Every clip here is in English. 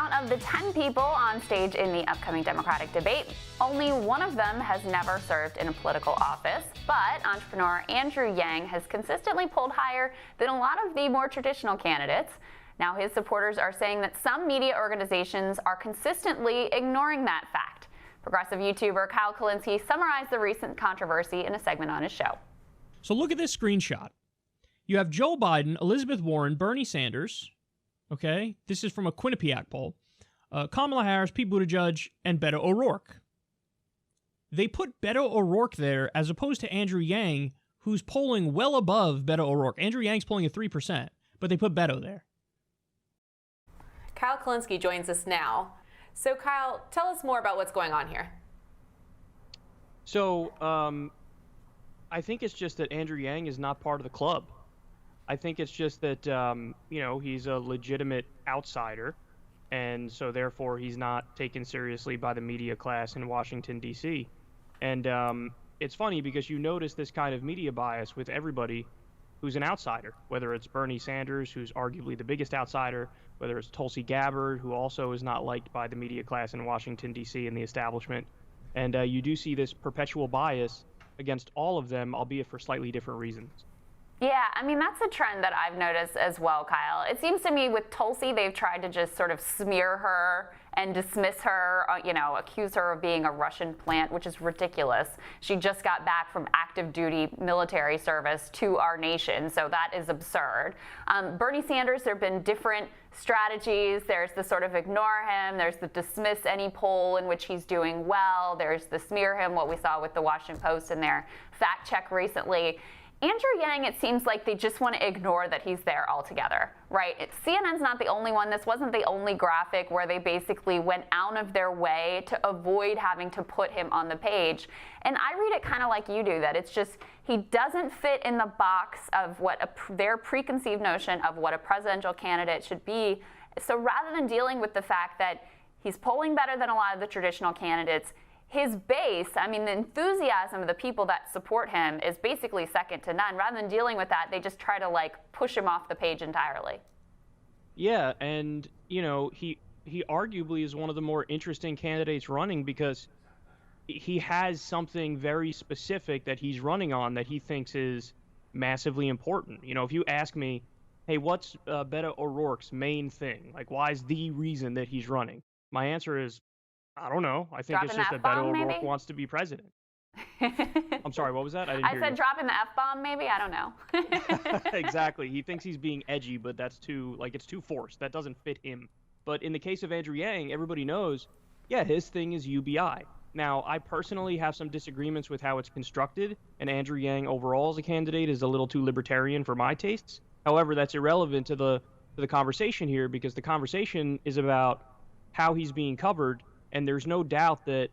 Out of the 10 people on stage in the upcoming Democratic debate, only one of them has never served in a political office, but entrepreneur Andrew Yang has consistently polled higher than a lot of the more traditional candidates. Now his supporters are saying that some media organizations are consistently ignoring that fact. Progressive YouTuber Kyle Kulinski summarized the recent controversy in a segment on his show. So look at this screenshot. You have Joe Biden, Elizabeth Warren, Bernie Sanders. Okay, this is from a Quinnipiac poll. Kamala Harris, Pete Buttigieg, and Beto O'Rourke. They put Beto O'Rourke there as opposed to Andrew Yang, who's polling well above Beto O'Rourke. Andrew Yang's polling at 3%, but they put Beto there. Kyle Kulinski joins us now. So Kyle, tell us more about what's going on here. So I think it's just that Andrew Yang is not part of the club. I think it's just that, he's a legitimate outsider, and so therefore he's not taken seriously by the media class in Washington, D.C. And it's funny because you notice this kind of media bias with everybody who's an outsider, whether it's Bernie Sanders, who's arguably the biggest outsider, whether it's Tulsi Gabbard, who also is not liked by the media class in Washington, D.C. and the establishment. And you do see this perpetual bias against all of them, albeit for slightly different reasons. Yeah, I mean, that's a trend that I've noticed as well, Kyle. It seems to me with Tulsi, they've tried to just sort of smear her and dismiss her, accuse her of being a Russian plant, which is ridiculous. She just got back from active duty military service to our nation, so that is absurd. Bernie Sanders, there have been different strategies. There's the sort of ignore him. There's the dismiss any poll in which he's doing well. There's the smear him, what we saw with the Washington Post in their fact check recently. Andrew Yang, it seems like they just want to ignore that he's there altogether, right? CNN's not the only one. This wasn't the only graphic where they basically went out of their way to avoid having to put him on the page. And I read it kind of like you do, that it's just he doesn't fit in the box of what their preconceived notion of what a presidential candidate should be. So rather than dealing with the fact that he's polling better than a lot of the traditional candidates, his base, I mean, the enthusiasm of the people that support him is basically second to none. Rather than dealing with that, they just try to, push him off the page entirely. Yeah, and, he arguably is one of the more interesting candidates running because he has something very specific that he's running on that he thinks is massively important. If you ask me, hey, what's Beto O'Rourke's main thing? Why is the reason that he's running? My answer is, I don't know. I think it's just that Beto O'Rourke wants to be president. I'm sorry, what was that? I said dropping the F-bomb, maybe? I don't know. Exactly. He thinks he's being edgy, but that's it's too forced. That doesn't fit him. But in the case of Andrew Yang, everybody knows, yeah, his thing is UBI. Now, I personally have some disagreements with how it's constructed, and Andrew Yang overall as a candidate is a little too libertarian for my tastes. However, that's irrelevant to the conversation here because the conversation is about how he's being covered. And there's no doubt that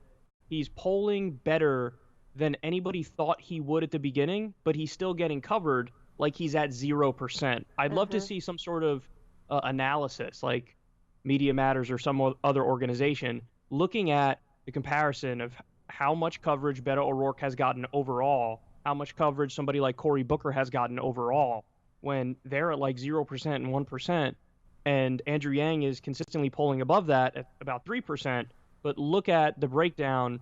he's polling better than anybody thought he would at the beginning, but he's still getting covered like he's at 0%. I'd love to see some sort of analysis, like Media Matters or some other organization, looking at the comparison of how much coverage Beto O'Rourke has gotten overall, how much coverage somebody like Cory Booker has gotten overall, when they're at 0% and 1%, and Andrew Yang is consistently polling above that at about 3%. But look at the breakdown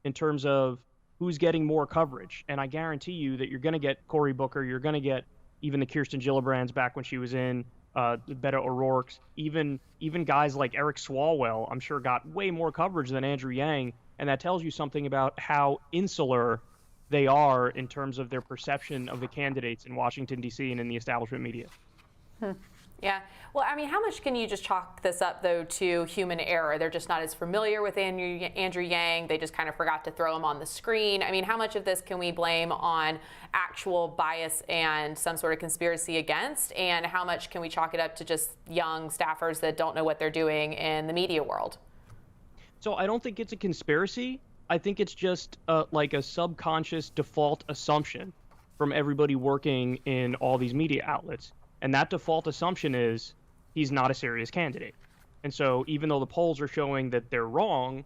in terms of who's getting more coverage. And I guarantee you that you're going to get Cory Booker, you're going to get even the Kirsten Gillibrands back when she was in, Beto O'Rourke's, even guys like Eric Swalwell, I'm sure got way more coverage than Andrew Yang. And that tells you something about how insular they are in terms of their perception of the candidates in Washington, D.C. and in the establishment media. Yeah. Well, I mean, how much can you just chalk this up, though, to human error? They're just not as familiar with Andrew Yang. They just kind of forgot to throw him on the screen. I mean, how much of this can we blame on actual bias and some sort of conspiracy against? And how much can we chalk it up to just young staffers that don't know what they're doing in the media world? So I don't think it's a conspiracy. I think it's just a subconscious default assumption from everybody working in all these media outlets. And that default assumption is he's not a serious candidate. And so even though the polls are showing that they're wrong,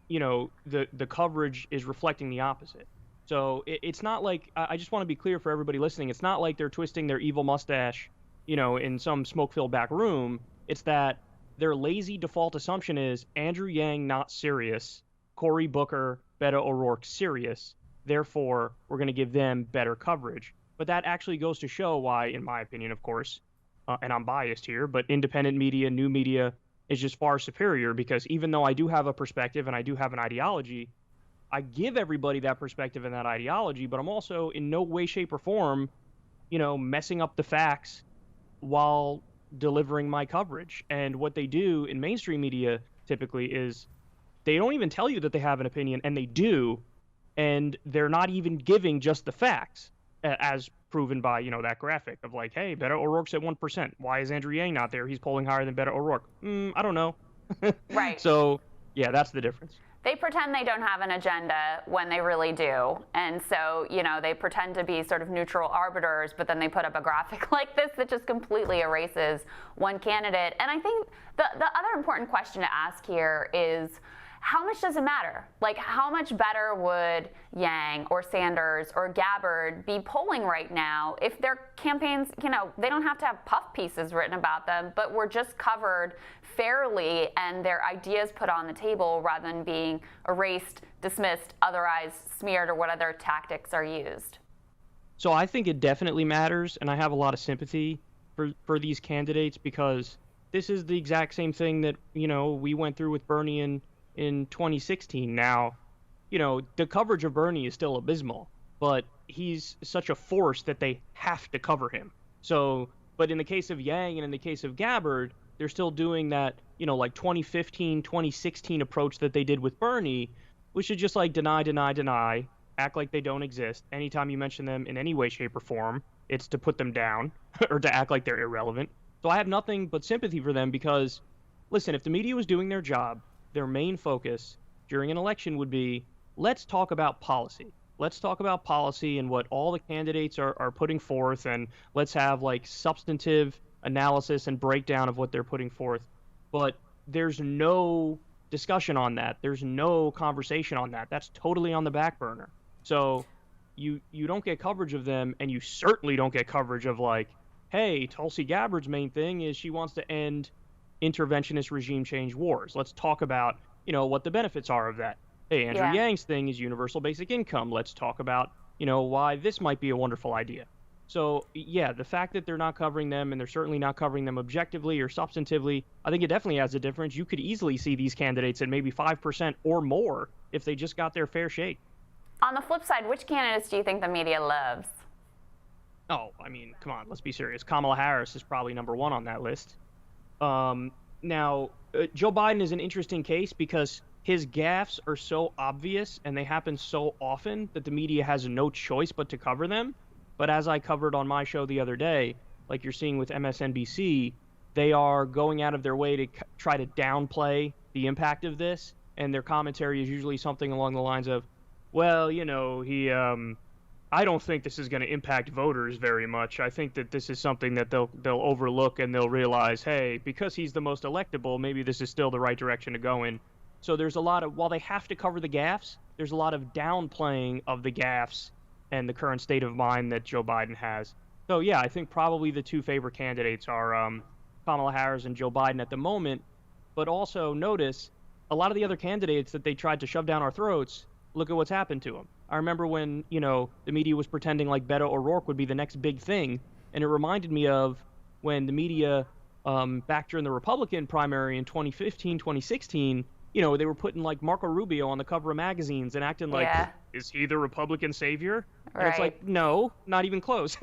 the coverage is reflecting the opposite. So it's not like, I just want to be clear for everybody listening, it's not like they're twisting their evil mustache, in some smoke-filled back room. It's that their lazy default assumption is Andrew Yang not serious, Cory Booker, Beto O'Rourke serious, therefore we're going to give them better coverage. But that actually goes to show why, in my opinion, of course, and I'm biased here, but independent media, new media is just far superior, because even though I do have a perspective and I do have an ideology, I give everybody that perspective and that ideology, but I'm also in no way, shape, or form, messing up the facts while delivering my coverage. And what they do in mainstream media typically is they don't even tell you that they have an opinion, and they do, and they're not even giving just the facts, as proven by, that graphic of like, hey, Beto O'Rourke's at 1%. Why is Andrew Yang not there? He's polling higher than Beto O'Rourke. I don't know. Right. So, yeah, that's the difference. They pretend they don't have an agenda when they really do. And so, they pretend to be sort of neutral arbiters, but then they put up a graphic like this that just completely erases one candidate. And I think the other important question to ask here is, how much does it matter? Like, how much better would Yang or Sanders or Gabbard be polling right now if their campaigns, they don't have to have puff pieces written about them, but were just covered fairly and their ideas put on the table rather than being erased, dismissed, otherwise smeared, or what other tactics are used? So I think it definitely matters, and I have a lot of sympathy for these candidates, because this is the exact same thing that, we went through with Bernie in 2016. Now, the coverage of Bernie is still abysmal, but he's such a force that they have to cover him. So, but in the case of Yang and in the case of Gabbard, they're still doing that, like 2015, 2016 approach that they did with Bernie, which is just like deny, act like they don't exist. Anytime you mention them in any way, shape, or form, it's to put them down or to act like they're irrelevant. So I have nothing but sympathy for them, because, listen, if the media was doing their job, their main focus during an election would be, let's talk about policy. Let's talk about policy and what all the candidates are putting forth, and let's have like substantive analysis and breakdown of what they're putting forth. But there's no discussion on that. There's no conversation on that. That's totally on the back burner. So you don't get coverage of them, and you certainly don't get coverage of like, hey, Tulsi Gabbard's main thing is she wants to end interventionist regime change wars. Let's talk about, what the benefits are of that. Hey, Andrew Yang's thing is universal basic income. Let's talk about, why this might be a wonderful idea. So, yeah, the fact that they're not covering them, and they're certainly not covering them objectively or substantively, I think it definitely has a difference. You could easily see these candidates at maybe 5% or more if they just got their fair shake. On the flip side, which candidates do you think the media loves? Oh, I mean, come on, let's be serious. Kamala Harris is probably number one on that list. Now, Joe Biden is an interesting case because his gaffes are so obvious and they happen so often that the media has no choice but to cover them. But as I covered on my show the other day, like you're seeing with MSNBC, they are going out of their way to try to downplay the impact of this. And their commentary is usually something along the lines of, well, I don't think this is going to impact voters very much. I think that this is something that they'll overlook, and they'll realize, hey, because he's the most electable, maybe this is still the right direction to go in. So there's a lot of, while they have to cover the gaffes, there's a lot of downplaying of the gaffes and the current state of mind that Joe Biden has. So yeah, I think probably the two favorite candidates are Kamala Harris and Joe Biden at the moment. But also notice a lot of the other candidates that they tried to shove down our throats, look at what's happened to them. I remember when, the media was pretending like Beto O'Rourke would be the next big thing. And it reminded me of when the media, back during the Republican primary in 2015, 2016, they were putting like Marco Rubio on the cover of magazines and acting like, is he the Republican savior? Right. And it's like, no, not even close.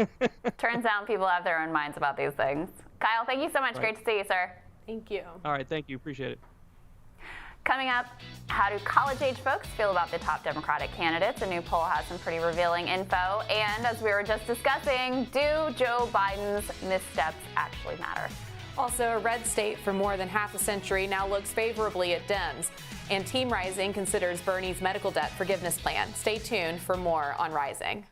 Turns out people have their own minds about these things. Kyle, thank you so much. Right. Great to see you, sir. Thank you. All right, thank you. Appreciate it. Coming up, how do college-age folks feel about the top Democratic candidates? A new poll has some pretty revealing info. And as we were just discussing, do Joe Biden's missteps actually matter? Also, a red state for more than half a century now looks favorably at Dems. And Team Rising considers Bernie's medical debt forgiveness plan. Stay tuned for more on Rising.